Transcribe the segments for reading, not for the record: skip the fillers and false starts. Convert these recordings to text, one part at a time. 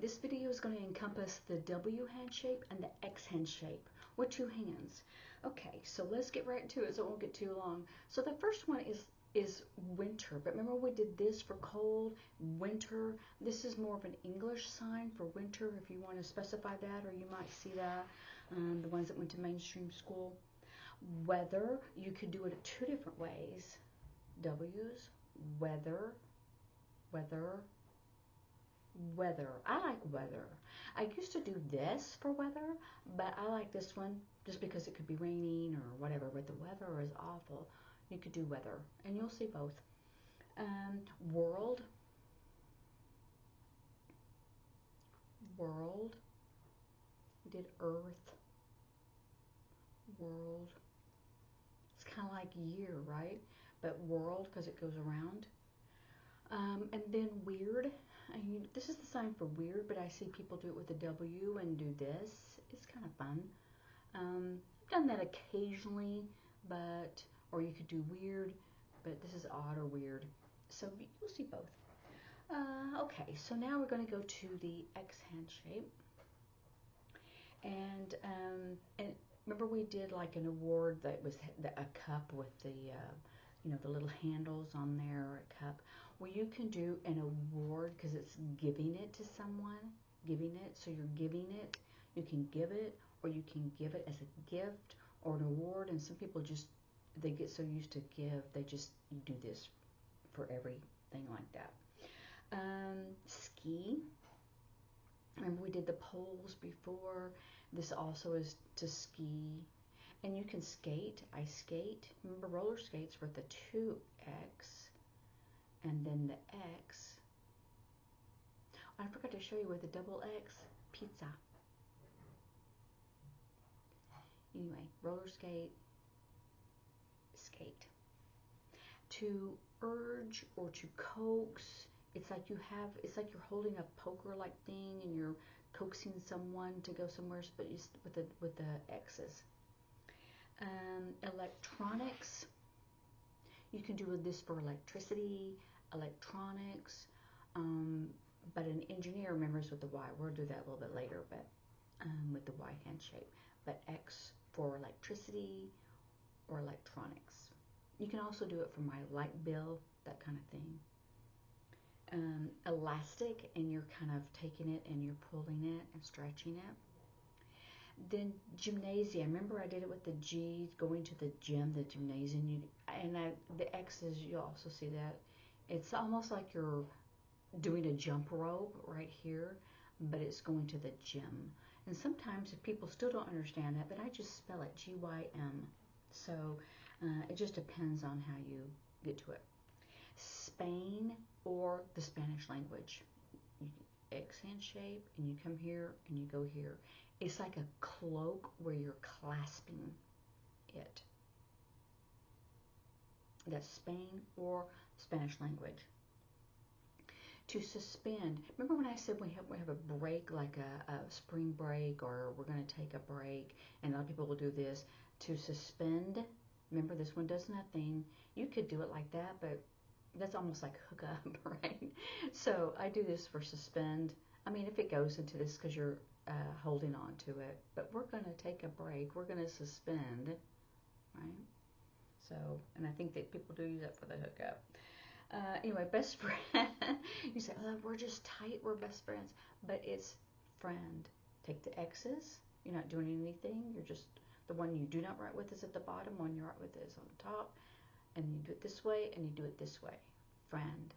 this video is going to encompass the W hand shape and the X hand shape with two hands. Okay, so let's get right into it so it won't get too long. So the first one is winter, but remember we did this for cold, winter. This is more of an English sign for winter if you want to specify that, or you might see that, the ones that went to mainstream school. Weather, you could do it two different ways. W's, weather, weather, weather. I like weather. I used to do this for weather, but I like this one just because it could be raining or whatever, but the weather is awful. You could do weather, and you'll see both. World, world. We did earth, world. It's kind of like year, right? But world because it goes around. And then weird. This is the sign for weird, but I see people do it with a W and do this. It's kind of fun. I've done that occasionally, or you could do weird, but this is odd or weird. So you'll see both. Okay, so now we're going to go to the X hand shape. And remember we did like an award that was a cup with the the little handles on there, a cup. Well, you can do an award because it's giving it to someone, giving it. So you're giving it. You can give it, or you can give it as a gift or an award. And some people they get so used to give, you do this for everything like that. Ski. Remember we did the poles before. This also is to ski. And you can skate. I skate. Remember roller skates were the 2X. And then the X. I forgot to show you with the double X. Pizza. Anyway, roller skate. Skate. To urge or to coax. It's like you're holding a poker-like thing and you're coaxing someone to go somewhere, but with the X's. Electronics. You can do this for electricity, electronics, but an engineer remembers with the Y. We'll do that a little bit later, but with the Y hand shape. But X for electricity or electronics. You can also do it for my light bill, that kind of thing. Elastic, and you're kind of taking it and you're pulling it and stretching it. Then gymnasium. Remember I did it with the G, going to the gym, the gymnasium. The X's, you'll also see that. It's almost like you're doing a jump rope right here, but it's going to the gym. And sometimes if people still don't understand that, but I just spell it G-Y-M. So it just depends on how you get to it. Spain or the Spanish language. X hand shape, and you come here and you go here. It's like a cloak where you're clasping it. That's Spain or Spanish language. To suspend. Remember when I said we have a break, like a spring break, or we're going to take a break, and a lot of people will do this. To suspend. Remember this one does nothing. You could do it like that, but that's almost like hook up, right? So I do this for suspend. I mean, if it goes into this because you're holding on to it, but we're going to take a break. We're going to suspend, right? So, and I think that people do use that for the hookup. Anyway, best friend. You say, oh, we're just tight. We're best friends, but it's friend. Take the X's. You're not doing anything. You're just, the one you do not write with is at the bottom. One you write with is on the top. And you do it this way, and you do it this way. Friend.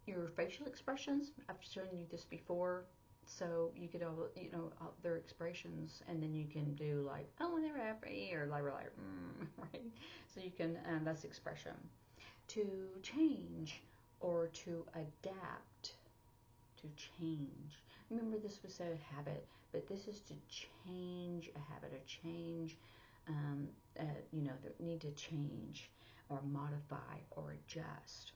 Your facial expressions, I've shown you this before, so you could all, their expressions, and then you can do like, oh, they're happy, or like, right? So you can, that's expression. To change or to adapt. To change. Remember this was a habit, but this is to change a habit, or change, need to change or modify or adjust.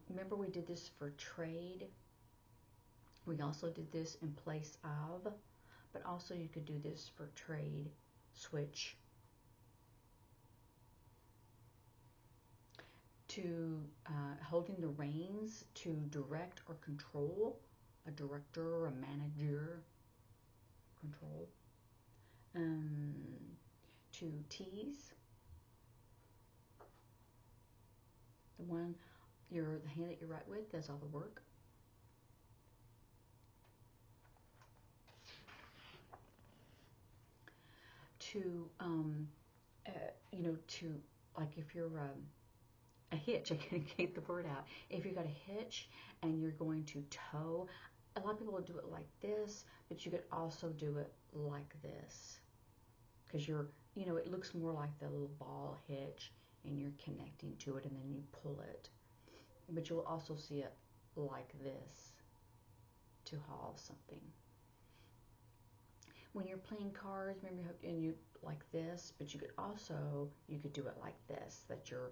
Remember we did this for trade. We also did this in place of, but also you could do this for trade, switch. to holding the reins to direct or control, a director, a manager, control. To tease, the hand that you write with does all the work. To to, like, if you're a hitch, I can't get the word out. If you've got a hitch and you're going to tow, a lot of people will do it like this, but you could also do it like this, because it looks more like the little ball hitch, and you're connecting to it, and then you pull it. But you'll also see it like this to haul something. When you're playing cards, remember, and you like this, but you could do it like this, that you're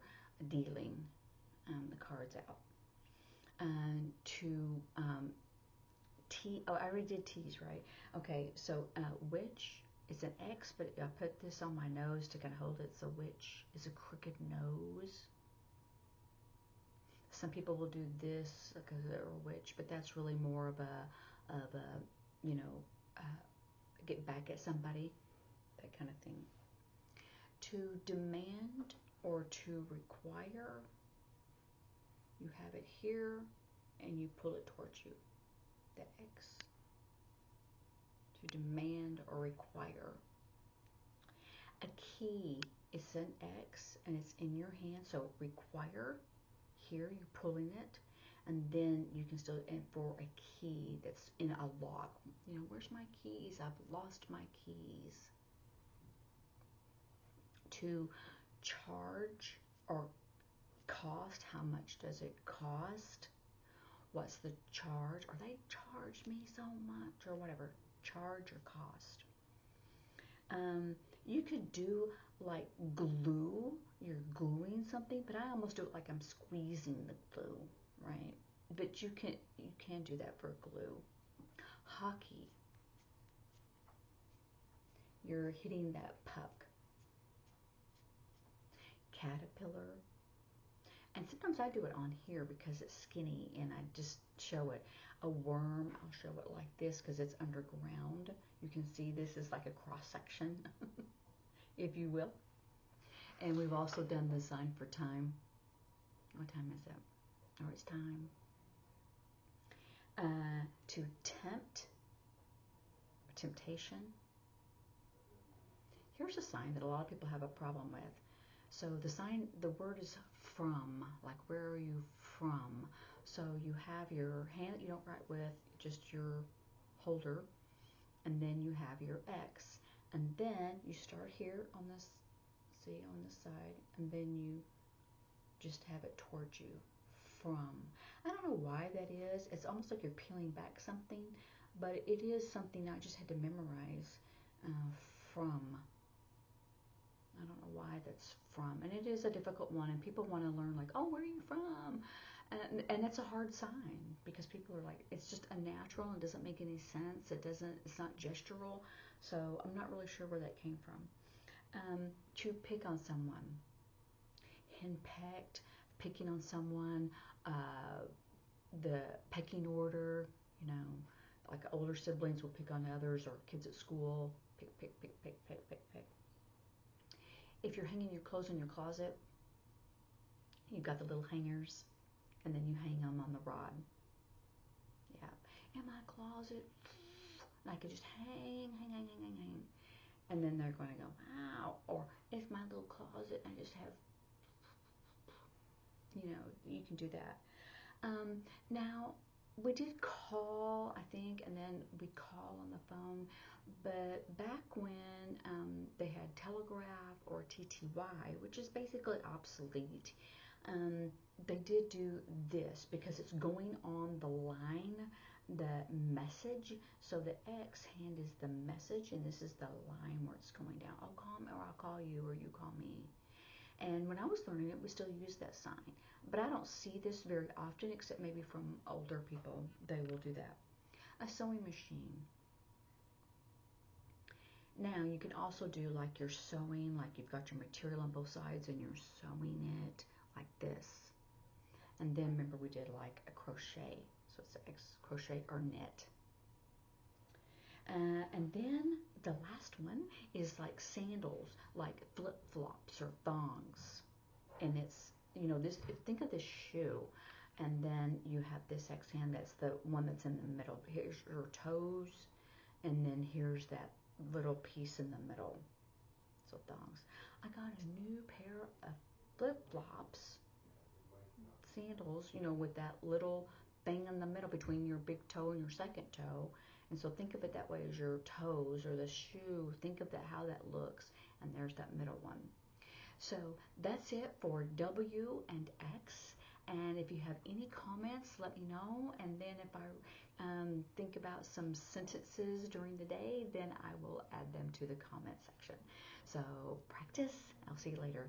dealing the cards out. And I already did T's, right? Okay, so which is an X, but I put this on my nose to kind of hold it. So which is a crooked nose. Some people will do this, or which, but that's really more of a get back at somebody, that kind of thing. To demand or to require, you have it here and you pull it towards you, the X. To demand or require. A key is an X and it's in your hand, so require, here you're pulling it, and then you can still, and for a key that's in a lock, where's my keys? I've lost my keys. To charge or cost, how much does it cost? What's the charge? Or they charged me so much, or whatever. Charge or cost. You could do like glue. You're gluing something, but I almost do it like I'm squeezing the glue, right? But you can do that for glue. Hockey. You're hitting that puck. Caterpillar. And sometimes I do it on here because it's skinny and I just show it. A worm, I'll show it like this because it's underground. You can see this is like a cross section, if you will. And we've also done the sign for time. What time is it? Oh, it's time. To tempt, temptation. Here's a sign that a lot of people have a problem with. So the word is from, like where are you from? So you have your hand that you don't write with, just your holder, and then you have your X, and then you start here on this, on this side, and then you just have it towards you, from. I don't know why that is. It's almost like you're peeling back something, but it is something I just had to memorize, from. I don't know why that's from, and it is a difficult one, and people want to learn like, oh, where are you from? And it's a hard sign because people are like, it's just unnatural and doesn't make any sense. It's not gestural, so I'm not really sure where that came from. To pick on someone, henpecked, picking on someone, the pecking order, like older siblings will pick on others, or kids at school, pick, pick, pick, pick, pick, pick, pick. If you're hanging your clothes in your closet, you've got the little hangers, and then you hang them on the rod. Yeah. In my closet, and I could just hang. And then they're going to go, wow. Or it's my little closet, and I just have, you can do that. Now, we did call, I think, and then we call on the phone. But back when they had telegraph or TTY, which is basically obsolete, they did do this because it's going on the line, the message. So the X hand is the message, and this is the line where it's going down. I'll call me, or I'll call you, or you call me. And when I was learning it, we still use that sign. But I don't see this very often, except maybe from older people. They will do that. A sewing machine. Now, you can also do like you're sewing, like you've got your material on both sides and you're sewing it like this. And then remember we did like a crochet. So it's X crochet or knit. And then the last one is like sandals, like flip-flops or thongs. And it's, you know, this, think of this shoe. And then you have this X hand, that's the one that's in the middle. Here's your toes, and then here's that little piece in the middle. So thongs. I got a new pair of flip-flops, sandals, you know, with that little thing in the middle between your big toe and your second toe. And so think of it that way as your toes or the shoe. Think of that, how that looks. And there's that middle one. So that's it for W and X. And if you have any comments, let me know. And then if I think about some sentences during the day, then I will add them to the comment section. So practice. I'll see you later.